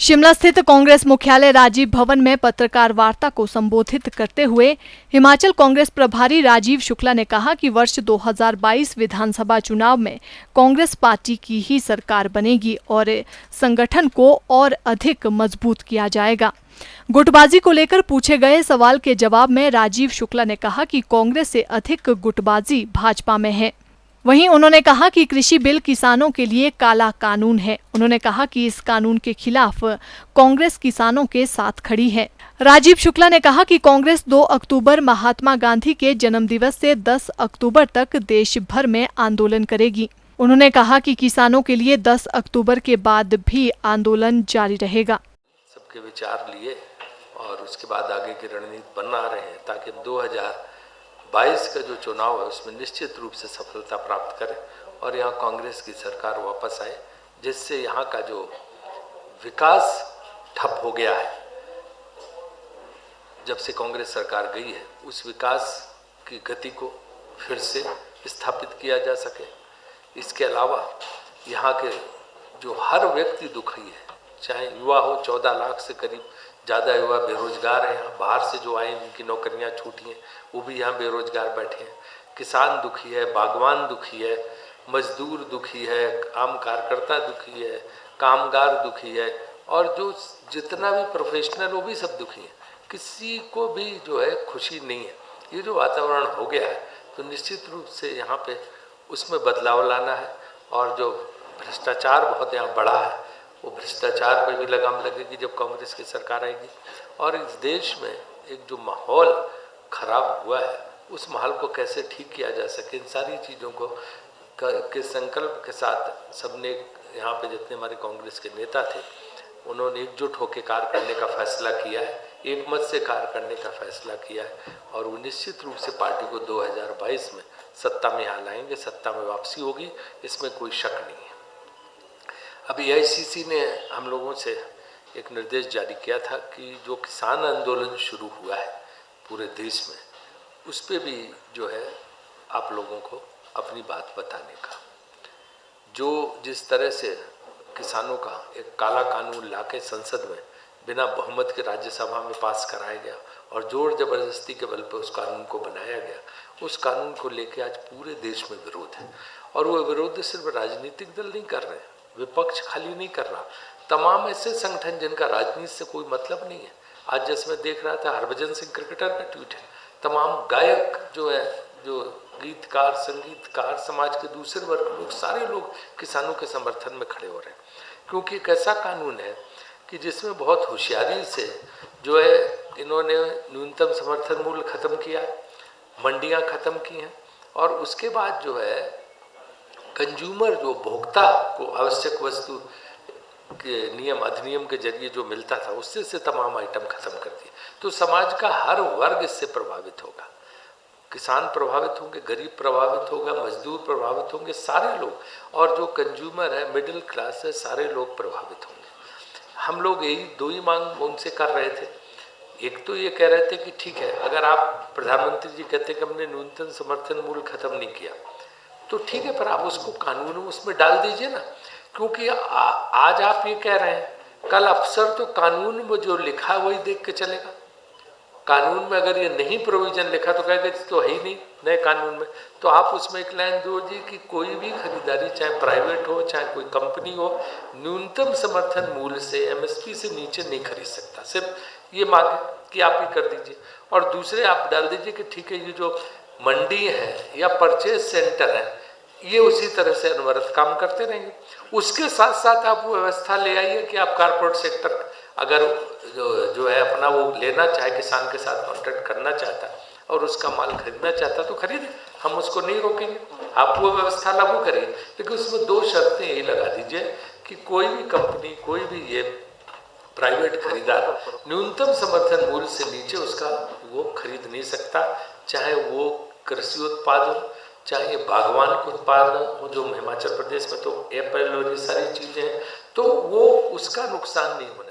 शिमला स्थित कांग्रेस मुख्यालय राजीव भवन में पत्रकार वार्ता को संबोधित करते हुए हिमाचल कांग्रेस प्रभारी राजीव शुक्ला ने कहा कि वर्ष 2022 विधानसभा चुनाव में कांग्रेस पार्टी की ही सरकार बनेगी और संगठन को और अधिक मजबूत किया जाएगा। गुटबाजी को लेकर पूछे गए सवाल के जवाब में राजीव शुक्ला ने कहा कि कांग्रेस से अधिक गुटबाजी भाजपा में है। वहीं उन्होंने कहा कि कृषि बिल किसानों के लिए काला कानून है। उन्होंने कहा कि इस कानून के खिलाफ कांग्रेस किसानों के साथ खड़ी है। राजीव शुक्ला ने कहा कि कांग्रेस 2 अक्टूबर महात्मा गांधी के जन्मदिवस से 10 अक्टूबर तक देश भर में आंदोलन करेगी। उन्होंने कहा कि किसानों के लिए 10 अक्टूबर के बाद भी आंदोलन जारी रहेगा। सबके विचार लिए और उसके बाद आगे की रणनीति बना रहे हैं ताकि 2022 का जो चुनाव है उसमें निश्चित रूप से सफलता प्राप्त करें और यहाँ कांग्रेस की सरकार वापस आए, जिससे यहाँ का जो विकास ठप हो गया है जब से कांग्रेस सरकार गई है, उस विकास की गति को फिर से स्थापित किया जा सके। इसके अलावा यहाँ के जो हर व्यक्ति दुखी है, चाहे युवा हो, 14 लाख से करीब ज़्यादा युवा बेरोजगार हैं। यहाँ बाहर से जो आए उनकी नौकरियाँ छूटी हैं, वो भी यहाँ बेरोजगार बैठे हैं। किसान दुखी है, बागवान दुखी है, मजदूर दुखी है, आम कार्यकर्ता दुखी है, कामगार दुखी है और जो जितना भी प्रोफेशनल वो भी सब दुखी हैं। किसी को भी जो है खुशी नहीं है। ये जो वातावरण हो गया है तो निश्चित रूप से यहाँ पे उसमें बदलाव लाना है और जो भ्रष्टाचार बहुत यहाँ बढ़ा है वो भ्रष्टाचार पर भी लगाम लगेगी जब कांग्रेस की सरकार आएगी। और इस देश में एक जो माहौल खराब हुआ है उस माहौल को कैसे ठीक किया जा सके, इन सारी चीज़ों को के संकल्प के साथ सबने यहाँ पे जितने हमारे कांग्रेस के नेता थे उन्होंने एकजुट होकर कार्य करने का फैसला किया है, एक मत से कार्य करने का फैसला किया है और वो निश्चित रूप से पार्टी को 2022 में सत्ता में यहाँ लाएंगे, सत्ता में वापसी होगी, इसमें कोई शक नहीं है। अभी AICC ने हम लोगों से एक निर्देश जारी किया था कि जो किसान आंदोलन शुरू हुआ है पूरे देश में, उस पर भी जो है आप लोगों को अपनी बात बताने का, जो जिस तरह से किसानों का एक काला कानून लाके संसद में बिना बहुमत के राज्यसभा में पास कराया गया और जोर जबरदस्ती के बल पर उस कानून को बनाया गया, उस कानून को लेके आज पूरे देश में विरोध है। और वो विरोध सिर्फ राजनीतिक दल नहीं कर रहे, विपक्ष खाली नहीं कर रहा, तमाम ऐसे संगठन जिनका राजनीति से कोई मतलब नहीं है। आज जैसे मैं देख रहा था हरभजन सिंह क्रिकेटर का ट्वीट है, तमाम गायक जो है, जो गीतकार, संगीतकार, समाज के दूसरे वर्ग लोग, सारे लोग किसानों के समर्थन में खड़े हो रहे हैं, क्योंकि एक ऐसा कानून है कि जिसमें बहुत होशियारी से जो है इन्होंने न्यूनतम समर्थन मूल्य खत्म किया है, मंडियां खत्म की हैं और उसके बाद जो है कंज्यूमर जो भोक्ता को आवश्यक वस्तु के नियम अधिनियम के जरिए जो मिलता था उससे से तमाम आइटम खत्म कर दिए। तो समाज का हर वर्ग इससे प्रभावित होगा, किसान प्रभावित होंगे, गरीब प्रभावित होगा, मजदूर प्रभावित होंगे, सारे लोग, और जो कंज्यूमर है, मिडिल क्लास है, सारे लोग प्रभावित होंगे। हम लोग यही 2 ही मांग उनसे कर रहे थे। एक तो ये कह रहे थे कि ठीक है, अगर आप प्रधानमंत्री जी कहते कि हमने न्यूनतम समर्थन मूल्य खत्म नहीं किया तो ठीक है, पर आप उसको कानून में उसमें डाल दीजिए ना, क्योंकि आज आप ये कह रहे हैं, कल अफसर तो कानून में जो लिखा है वही देख के चलेगा। कानून में अगर ये नहीं प्रोविजन लिखा तो कहेगा तो है ही नहीं नए कानून में, तो आप उसमें एक लाइन दो जी कि कोई भी खरीदारी, चाहे प्राइवेट हो चाहे कोई कंपनी हो, न्यूनतम समर्थन मूल्य से MSP से नीचे नहीं खरीद सकता। सिर्फ ये मांगे कि आप ये कर दीजिए। और दूसरे आप डाल दीजिए कि ठीक है, ये जो मंडी है या परचेज सेंटर है ये उसी तरह से अनवरत काम करते रहेंगे। उसके साथ साथ आप वो व्यवस्था ले आइए कि आप कारपोरेट सेक्टर अगर जो है अपना वो लेना चाहे, किसान के साथ कॉन्ट्रैक्ट करना चाहता और उसका माल खरीदना चाहता तो खरीदे, हम उसको नहीं रोकेंगे, आप वो व्यवस्था लागू करिए। लेकिन उसमें 2 शर्तें यही लगा दीजिए कि कोई भी कंपनी, कोई भी ये प्राइवेट खरीदार न्यूनतम समर्थन मूल्य से नीचे उसका वो खरीद नहीं सकता, चाहे वो कृषि उत्पाद हो, चाहे बागवान के उत्पाद हो, जो हिमाचल प्रदेश में तो एप्पल और ये सारी चीज़ें हैं, तो वो उसका नुकसान नहीं हो